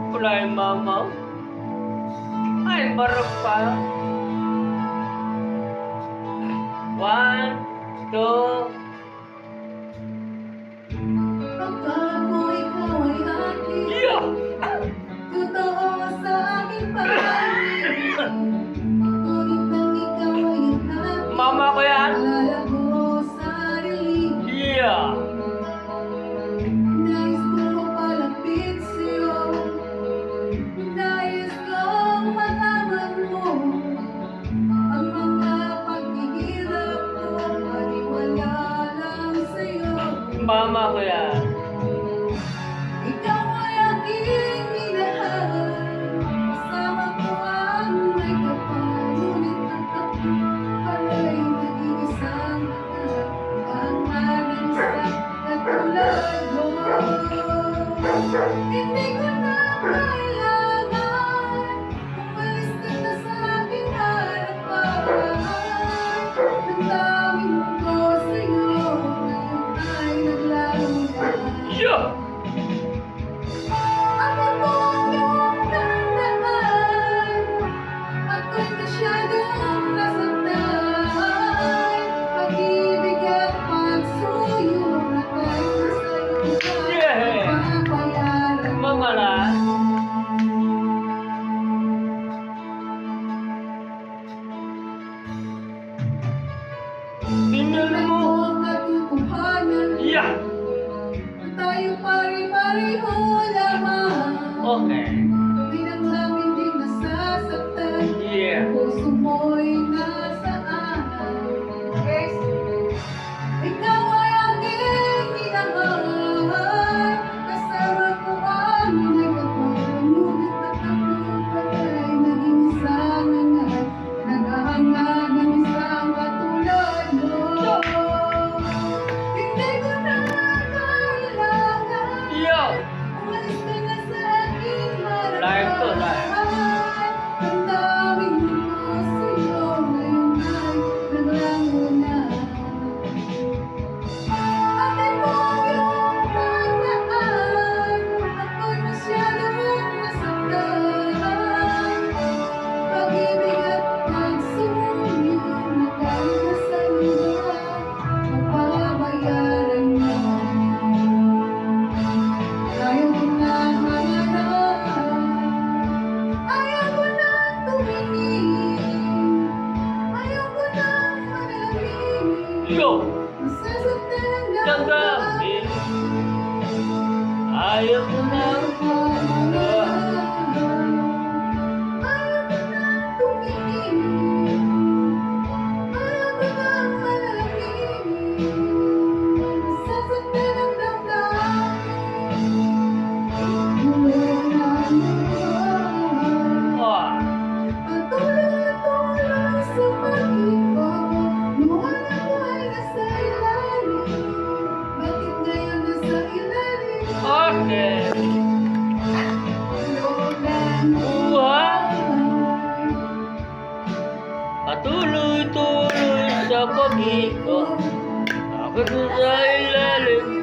Wala yung mama. Ay, barok pa. 1, 2. Akala ko ikaw ay akin. Yeah! Totoo sa aking pag-ibig. Ngunit nang ikaw ay akin, Mama ko yan. alala ko sarili. Yeah! Nais kong mapalapit sa'yo. Nais kong malaman mo ang mga paghihirap ko ay wala lang sa'yo. Mama ko yan. Ikaw ay aking minahal. Kasama ko ang may kapal. Ngunit ang ako pala'y naging isang anak. Ang anak sa katulad mo. Hindi ko na kailangan umalis ka na sa aking harapan. Ang daming mundo sa'yo ngayon ay naglaho na. Yeah! Ako po ang iyong tandaan. Ako'y masyadong nasaktan. Pag-ibig at pagsuyo na tayo sa'yo Yeah! na papayaran. Mama na. Tingnan Tingnan mo. mo ang katotohanan. Yeah! Na tayo pare-pareho lamang. Okay. Di lang namin din nasasaktan. Yeah. Puso mo'y nasaan? Yes. Ikaw ay aking minamahal. Kasama ko ang may kapal. Ngunit at ako pala'y naging isang anak. Naghahangad ng isang katulad mo. Hindi ko na kailangan Yeah! umalis ka na sa aking harapan. Live to, live. Ang daming mundo sa'yo ngayon ay naglango na. Ate ko ang iyong tandaan. Ako'y masyadong nasaktan. Pag-ibig at pagsuyo na galing na sa lugar, mapapabayaran mo. Ayaw ko na hangarap. Ayaw ko na tumingin. Ayaw ko na manalangin. Yo! Nasasaktan ang Damdamin. Ayaw ko na. Ayaw ko na tumingin. Ayaw ko na manalangin. Nasasaktan ang damdamin. Wala na. Oh. Patuloy-tuloy sa pag-ibig. Noon ako ay nasa ilalim. Bakit ngayon nasa ilalim? Okay. Looban Buhay. Patuloy-tuloy sa pag-ikot. Ako sa ilalim.